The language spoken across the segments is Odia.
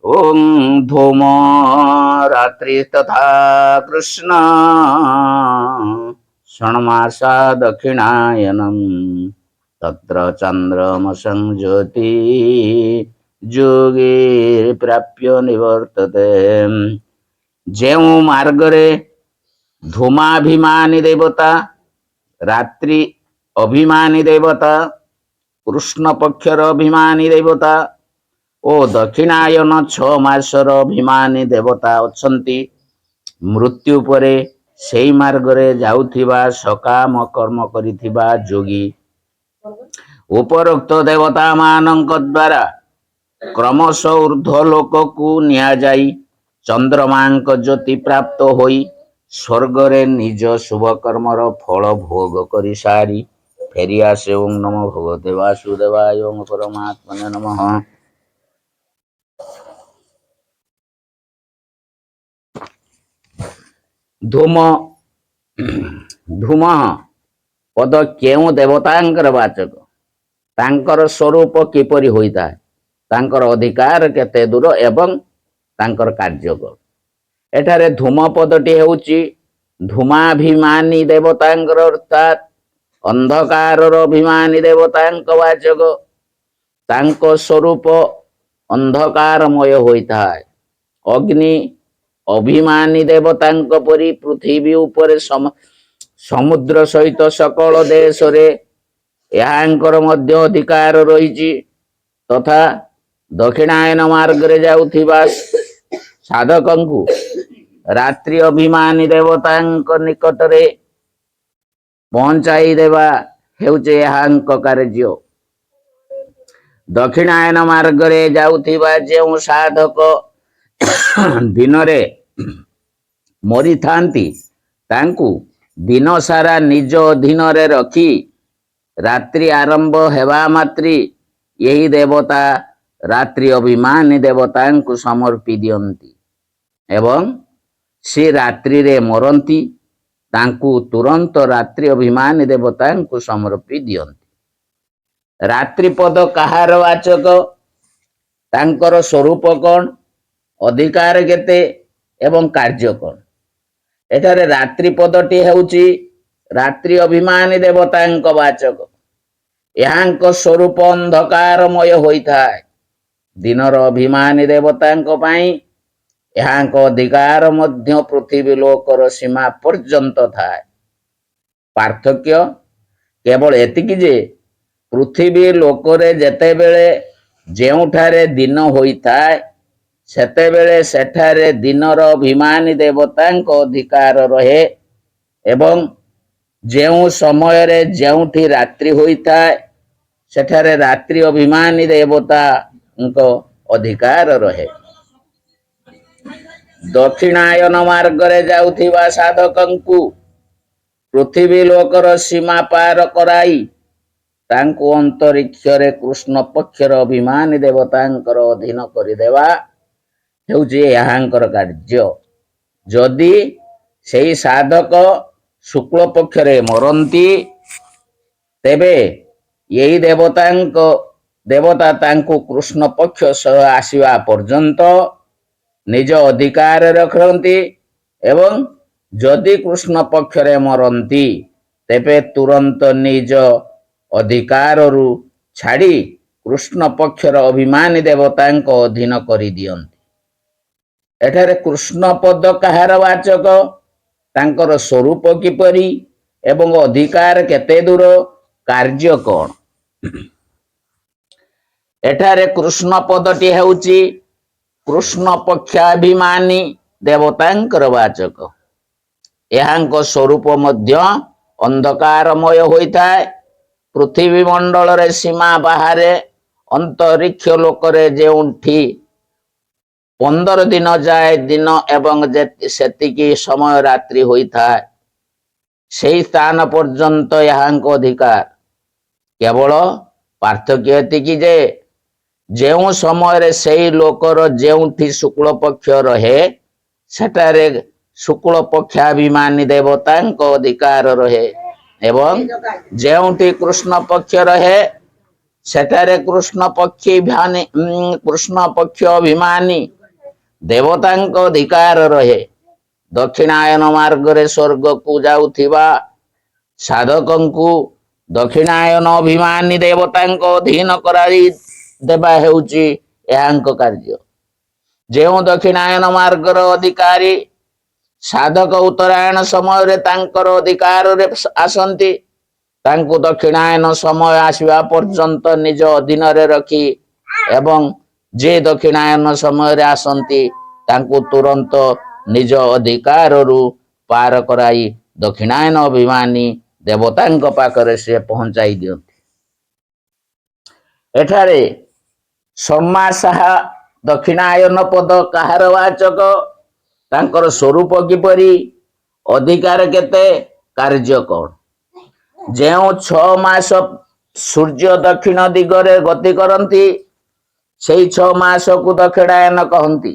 ओम धूम रात्रि तथा कृष्ण षण्मासा दक्षिणायनम तत्र चंद्रमसं ज्योति जोगे प्राप्य निवर्तते। जेउ मार्गरे धूमाभिमानी देवता रात्रि अभिमानी देवता कृष्ण पक्षर अभिमानी देवता ओ दक्षिणायन 6 मासर अभिमानी देवता अछंती। मृत्यु परे सेई मार्गरे जाउथिबा सकाम कर्म करिथिबा जोगी उपरोक्त देवता मानक द्वारा क्रमश ऊर्ध्व लोक को निया जाई चंद्रमांक ज्योति प्राप्त होई स्वर्गरे निज शुभ कर्मर फल भोग करि सारी फेरी आसे। ओं नमो भगवते वासुदेवाय ओं परमात्मने नमः। धूम धूम पद केउ देवतांकर वाचक तांकर स्वरूप किपरि होइताय तांकर अधिकार केते दूर एवं तांकर कार्य कौन। एठारे धूम पदटी हेउची धूमाभिमानी देवतांकर अर्थात अंधकारर अभिमानी देवतांक वाचक तांको स्वरूप अंधकारमय होइताय। अग्नि अभिमानी देवतांक परि पृथ्वी उपरे समुद्र सहित सकल देश रे यांकर मध्य अधिकार रही तथा दक्षिणायन मार्ग रे जाउथिबा साधकंकु रात्रि अभिमानी देवतांक निकट रे पहुंचाई देवा हेउचे यांक कार्य। दक्षिणायन मार्ग रे जाउथिबा जेउ साधक दिन रे मरी थांती तांकु दिन सारा निज अधीन रे रखी रात्रि आरंभ हेबा मात्री यही देवता रात्रि अभिमानी देवतांकु समर्पी दियंती एवं से रात्रि रे मरंती तांकु तुरंत रात्रि अभिमानी देवतांकु समर्पी दियंती। रात्रि पद कहार वाचक तांकर स्वरूप कौन अधिकार केते एवं कार्य कौन। एठारे रात्रि पदटी हेउची रात्रि अभिमानी देवतांक वाचक यांक स्वरूप अंधकारमय होइथाय। दिनर अभिमानी देवतांक पाई यांक अधिकार मध्य पृथ्वी लोकर सीमा पर्यंत थाय। पार्थक्य केवल एतिकी जे पृथ्वी लोकरे जेते बेले जेउठारे दिन होइथाय सेते बेले सेठारे दिनर अभिमानी देवतांक अधिकार रहे एवं जेउ समय रे जेउठी रात्रि होइथाय सेठारे रात्रि अभिमानी देवतांक अधिकार रहे। दक्षिणायन मार्ग रे जाउथिबा साधकंकु पृथ्वी लोकर सीमा पार कराई तांकु अंतरिक्ष रे कृष्ण पक्षर अभिमानी देवतांकर अधीन करिदेवा हेउची यांकर कार्य। जदि सेई साधक शुक्ल पक्ष रे मरंती तेबे यही देवता तांकु कृष्ण पक्ष सह आसीबा पर्यंत निज अधिकार रखती एवं जदि कृष्ण पक्ष रे मरंती तेबे तुरंत निज अधिकार रु छाड़ी कृष्ण पक्षर अभिमानी देवतांक अधीन करि दियंती। एठारे कृष्ण पद कहार वाचक तांकर स्वरूप किपरि एवं अधिकार केते दूर कार्य कौन। एठारे कृष्ण पदटी हेउची कृष्ण पक्षाभिमानी देवतांकर वाचक यांक स्वरूप मध्य अंधकारमय होइथाय। पृथ्वी मंडल रे सीमा बाहरे अंतरिक्ष लोकरे जेउठी 15 दिन जाए दिन एवं सेतिकी समय रात्रि होइथाय सेई स्थान पर्यंत यांक अधिकार। केवल पार्थक्य एतिकी जे जेउ समय रे सेई लोकर जेउठी शुक्ल पक्ष रहे सेटारे शुक्ल पक्षाभिमानी देवतांक अधिकार रहे एवं जेउठी कृष्ण पक्ष रहे ସେଠାରେ କୃଷ୍ଣ ପକ୍ଷ ଅଭିମାନୀ ଦେବତାଙ୍କ ଅଧିକାର ରହେ। ଦକ୍ଷିଣାୟନ ମାର୍ଗରେ ସ୍ୱର୍ଗକୁ ଯାଉଥିବା ସାଧକଙ୍କୁ ଦକ୍ଷିଣାୟନ ଅଭିମାନୀ ଦେବତାଙ୍କ ଅଧୀନ କରାଇ ଦେବା ହେଉଛି ଏହାଙ୍କ କାର୍ଯ୍ୟ। ଯେଉଁ ଦକ୍ଷିଣାୟନ ମାର୍ଗର ଅଧିକାରୀ ସାଧକ ଉତ୍ତରାୟଣ ସମୟରେ ତାଙ୍କର ଅଧିକାରରେ ଆସନ୍ତି, ତାଙ୍କୁ ଦକ୍ଷିଣାୟନ ସମୟ ଆସିବା ପର୍ଯ୍ୟନ୍ତ ନିଜ ଅଧୀନରେ ରଖି ଏବଂ ଯେ ଦକ୍ଷିଣାୟନ ସମୟରେ ଆସନ୍ତି ତାଙ୍କୁ ତୁରନ୍ତ ନିଜ ଅଧିକାରରୁ ପାର କରାଇ ଦକ୍ଷିଣାୟନ ଅଭିମାନୀ ଦେବତାଙ୍କ ପାଖରେ ସେ ପହଞ୍ଚାଇ ଦିଅନ୍ତି। ଏଠାରେ ସମ୍ମାସାହା ଦକ୍ଷିଣାୟନ ପଦ କାହାର ବାଚକ, ତାଙ୍କର ସ୍ୱରୂପ କିପରି, ଅଧିକାର କେତେ, କାର୍ଯ୍ୟ କଣ? ଯେଉଁ 6 ମାସ ସୂର୍ଯ୍ୟ ଦକ୍ଷିଣ ଦିଗରେ ଗତି କରନ୍ତି ସେଇ 6 ମାସକୁ ଦକ୍ଷିଣାୟନ କହନ୍ତି।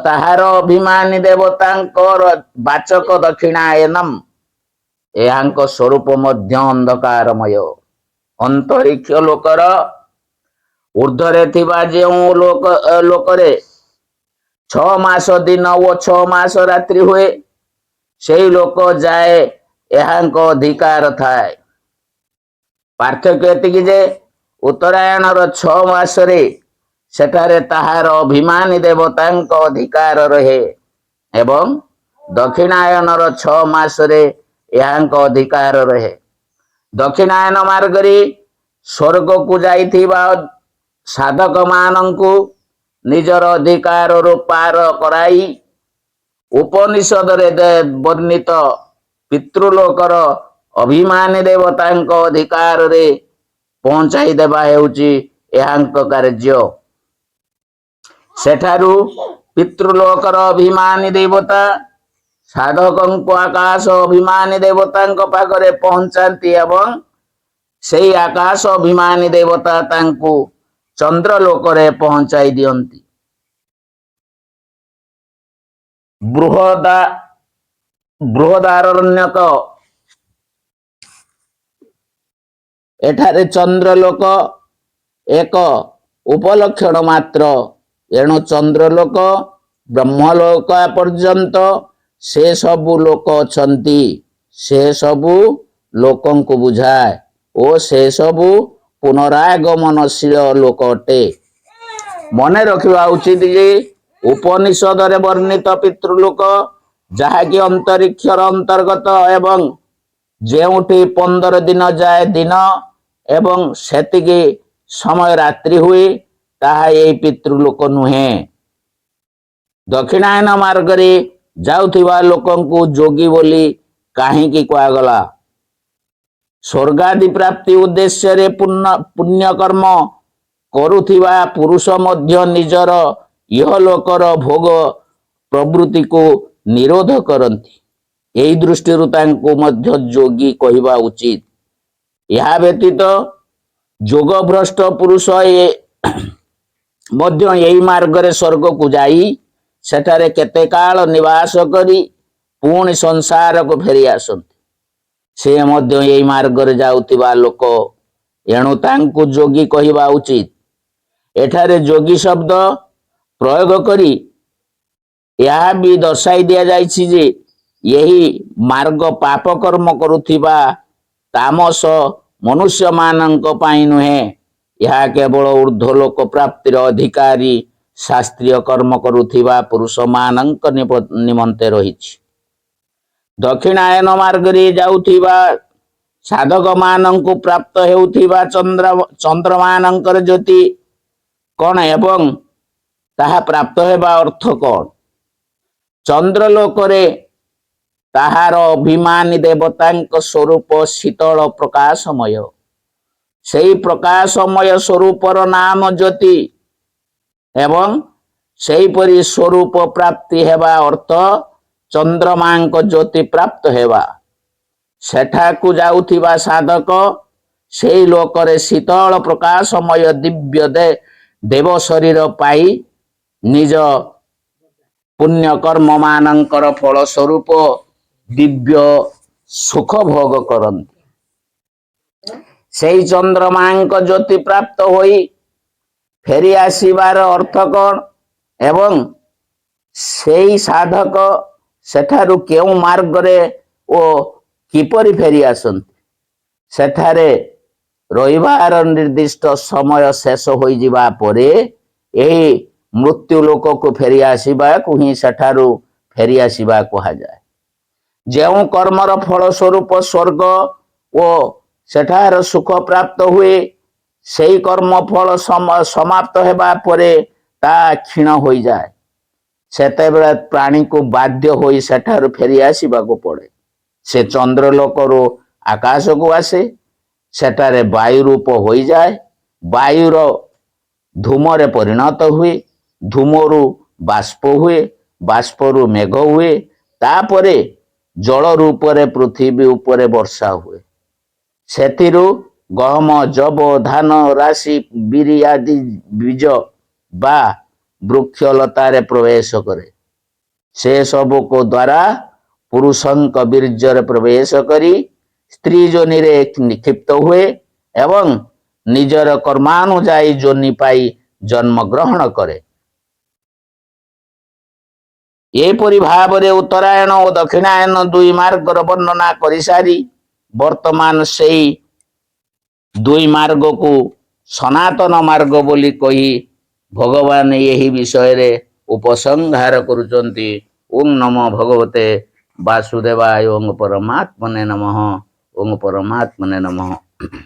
ତାହାର ଅଭିମାନୀ ଦେବତାଙ୍କର ବାଚକ ଦକ୍ଷିଣାୟନମ୍। ଏହାଙ୍କ ସ୍ୱରୂପ ମଧ୍ୟ ଅନ୍ଧକାରମୟ। ଅନ୍ତରିକ୍ଷ ଲୋକର ଊର୍ଦ୍ଧ୍ୱରେ ଥିବା ଯେଉଁ ଲୋକରେ 6 ମାସ ଦିନ ଓ 6 ମାସ ରାତ୍ରି ହୁଏ, ସେଇ ଲୋକ ଯାଏ ଏହାଙ୍କ ଅଧିକାର ଥାଏ। ପାର୍ଥକ୍ୟ ଏତିକି ଯେ ଉତ୍ତରାୟଣର 6 ମାସରେ ସେଠାରେ ତାହାର ଅଭିମାନୀ ଦେବତାଙ୍କ ଅଧିକାର ରହେ ଏବଂ ଦକ୍ଷିଣାୟନର 6 ମାସରେ ଏହାଙ୍କ ଅଧିକାର ରହେ। ଦକ୍ଷିଣାୟନ ମାର୍ଗରେ ସ୍ୱର୍ଗକୁ ଯାଇଥିବା ସାଧକ ମାନଙ୍କୁ ନିଜର ଅଧିକାରରୁ ପାର କରାଇ ଉପନିଷଦରେ ବର୍ଣ୍ଣିତ ପିତୃଲୋକର ଅଭିମାନୀ ଦେବତାଙ୍କ ଅଧିକାରରେ ପହଞ୍ଚାଇ ଦେବା ହେଉଛି ଏହାଙ୍କ କାର୍ଯ୍ୟ। ସେଠାରୁ ପିତୃଲୋକର ଅଭିମାନୀ ଦେବତା ସାଧକଙ୍କୁ ଆକାଶ ଅଭିମାନୀ ଦେବତାଙ୍କ ପାଖରେ ପହଞ୍ଚାନ୍ତି ଏବଂ ସେଇ ଆକାଶ ଅଭିମାନୀ ଦେବତା ତାଙ୍କୁ ଚନ୍ଦ୍ରଲୋକରେ ପହଞ୍ଚାଇ ଦିଅନ୍ତି। ବୃହଦାରଣ୍ୟକ ଏଠାରେ ଚନ୍ଦ୍ରଲୋକ ଏକ ଉପଲକ୍ଷଣ ମାତ୍ର। ଏଣୁ ଚନ୍ଦ୍ରଲୋକ ବ୍ରହ୍ମଲୋକ ପର୍ଯ୍ୟନ୍ତ ସେ ସବୁ ଲୋକ ଅଛନ୍ତି, ସେ ସବୁ ଲୋକଙ୍କୁ ବୁଝାଏ ଓ ସେ ସବୁ ପୁନରାଗମନଶୀଳ ଲୋକ ଅଟେ। ମନେ ରଖିବା ଉଚିତ ଯେ ଉପନିଷଦରେ ବର୍ଣ୍ଣିତ ପିତୃଲୋକ ଯାହାକି ଅନ୍ତରିକ୍ଷର ଅନ୍ତର୍ଗତ ଏବଂ ଯେଉଁଠି 15 ଦିନ ଯାଏ ଦିନ ଏବଂ ସେତିକି ସମୟ ରାତ୍ରି ହୁଏ, ତାହା ଏଇ ପିତୃଲୋକ ନୁହେଁ। ଦକ୍ଷିଣାୟନ ମାର୍ଗରେ ଯାଉଥିବା ଲୋକଙ୍କୁ ଯୋଗୀ ବୋଲି କାହିଁକି କୁହାଗଲା? ସ୍ୱର୍ଗାଦି ପ୍ରାପ୍ତି ଉଦ୍ଦେଶ୍ୟରେ ପୁଣ୍ୟକର୍ମ କରୁଥିବା ପୁରୁଷ ମଧ୍ୟ ନିଜର ଇହଲୋକର ଭୋଗ ପ୍ରବୃତ୍ତିକୁ ନିରୋଧ କରନ୍ତି। ଏହି ଦୃଷ୍ଟିରୁ ତାଙ୍କୁ ମଧ୍ୟ ଯୋଗୀ କହିବା ଉଚିତ। ଏହା ବ୍ୟତୀତ ଯୋଗଭ୍ରଷ୍ଟ ପୁରୁଷ ମଧ୍ୟ ଏହି ମାର୍ଗରେ ସ୍ୱର୍ଗକୁ ଯାଇ ସେଠାରେ କେତେ କାଳ ନିବାସ କରି ପୁଣି ସଂସାରକୁ ଫେରି ଆସନ୍ତି। ସେ ମଧ୍ୟ ଏହି ମାର୍ଗରେ ଯାଉଥିବା ଲୋକ, ଏଣୁ ତାଙ୍କୁ ଯୋଗୀ କହିବା ଉଚିତ। ଏଠାରେ ଯୋଗୀ ଶବ୍ଦ ପ୍ରୟୋଗ କରି ଏହା ବି ଦର୍ଶାଇ ଦିଆଯାଇଛି ଯେ ଏହି ମାର୍ଗ ପାପ କର୍ମ କରୁଥିବା ତାମସ ମନୁଷ୍ୟମାନଙ୍କ ପାଇଁ ନୁହେଁ, ଏହା କେବଳ ଊର୍ଦ୍ଧ୍ୱଲୋକ ପ୍ରାପ୍ତିର ଅଧିକାରୀ ଶାସ୍ତ୍ରୀୟ କର୍ମ କରୁଥିବା ପୁରୁଷମାନଙ୍କ ନିମନ୍ତେ ରହିଛି। ଦକ୍ଷିଣାୟନ ମାର୍ଗରେ ଯାଉଥିବା ସାଧକମାନଙ୍କୁ ପ୍ରାପ୍ତ ହେଉଥିବା ଚନ୍ଦ୍ରମାନଙ୍କର ଜ୍ୟୋତି କଣ ଏବଂ ତାହା ପ୍ରାପ୍ତ ହେବା ଅର୍ଥ କଣ? ଚନ୍ଦ୍ରଲୋକରେ ତାହାର ଅଭିମାନୀ ଦେବତାଙ୍କ ସ୍ୱରୂପ ଶୀତଳ ପ୍ରକାଶମୟ। ସେହି ପ୍ରକାଶମୟ ସ୍ୱରୂପର ନାମ ଜ୍ୟୋତି ଏବଂ ସେହିପରି ସ୍ୱରୂପ ପ୍ରାପ୍ତି ହେବା ଅର୍ଥ ଚନ୍ଦ୍ରମାଙ୍କ ଜ୍ୟୋତି ପ୍ରାପ୍ତ ହେବା। ସେଠାକୁ ଯାଉଥିବା ସାଧକ ସେହି ଲୋକରେ ଶୀତଳ ପ୍ରକାଶମୟ ଦିବ୍ୟ ଦେବ ଶରୀର ପାଇ ନିଜ ପୁଣ୍ୟକର୍ମ ମାନଙ୍କର ଫଳ ସ୍ୱରୂପ ଦିବ୍ୟ ସୁଖ ଭୋଗ କରନ୍ତି। ସେଇ ଚନ୍ଦ୍ରମାଙ୍କ ଜ୍ୟୋତି ପ୍ରାପ୍ତ ହୋଇ ଫେରି ଆସିବାର ଅର୍ଥ କଣ ଏବଂ ସେଇ ସାଧକ ସେଠାରୁ କେଉଁ ମାର୍ଗରେ ଓ କିପରି ଫେରି ଆସନ୍ତି? ସେଠାରେ ରହିବାର ନିର୍ଦ୍ଦିଷ୍ଟ ସମୟ ଶେଷ ହୋଇଯିବା ପରେ ଏହି ମୃତ୍ୟୁ ଲୋକକୁ ଫେରି ଆସିବାକୁ ହିଁ ସେଠାରୁ ଫେରି ଆସିବା କୁହାଯାଏ। ଯେଉଁ କର୍ମର ଫଳ ସ୍ୱରୂପ ସ୍ୱର୍ଗ ଓ ସେଠାର ସୁଖ ପ୍ରାପ୍ତ ହୁଏ, ସେଇ କର୍ମ ଫଳ ସମାପ୍ତ ହେବା ପରେ ତାହା କ୍ଷୀଣ ହୋଇଯାଏ। ସେତେବେଳେ ପ୍ରାଣୀକୁ ବାଧ୍ୟ ହୋଇ ସେଠାରୁ ଫେରି ଆସିବାକୁ ପଡେ। ସେ ଚନ୍ଦ୍ରଲୋକରୁ ଆକାଶକୁ ଆସେ, ସେଠାରେ ବାୟୁ ରୂପ ହୋଇଯାଏ, ବାୟୁର ଧୂମରେ ପରିଣତ ହୁଏ, ଧୂମରୁ ବାଷ୍ପ ହୁଏ, ବାଷ୍ପରୁ ମେଘ ହୁଏ, ତାପରେ ଜଳ ରୂପରେ ପୃଥିବୀ ଉପରେ ବର୍ଷା ହୁଏ। ସେଥିରୁ ଗହମ, ଯବ, ଧାନ, ରାଶି, ବିରି ଆଦି ବୀଜ ବା ବୃକ୍ଷଲତାରେ ପ୍ରବେଶ କରେ। ସେ ସବୁକୁ ଦ୍ୱାରା ପୁରୁଷଙ୍କ ବୀର୍ଯ୍ୟରେ ପ୍ରବେଶ କରି ସ୍ତ୍ରୀ ଯୋନିରେ ନିକ୍ଷିପ୍ତ ହୁଏ ଏବଂ ନିଜର କର୍ମାନୁଯାୟୀ ଯୋନି ପାଇ ଜନ୍ମ ଗ୍ରହଣ କରେ। ଏପରି ଭାବରେ ଉତ୍ତରାୟଣ ଓ ଦକ୍ଷିଣାୟନ ଦୁଇ ମାର୍ଗର ବର୍ଣ୍ଣନା କରିସାରି ବର୍ତ୍ତମାନ ସେଇ ଦୁଇ ମାର୍ଗକୁ ସନାତନ ମାର୍ଗ ବୋଲି କହି ଭଗବାନ ଏହି ବିଷୟରେ ଉପସଂହାର କରୁଛନ୍ତି। ଓಂ ନମୋ ଭଗବତେ ବାସୁଦେବାୟ। ଓಂ ପରମାତ୍ମନେ ନମଃ। ଓಂ ପରମାତ୍ମନେ ନମଃ।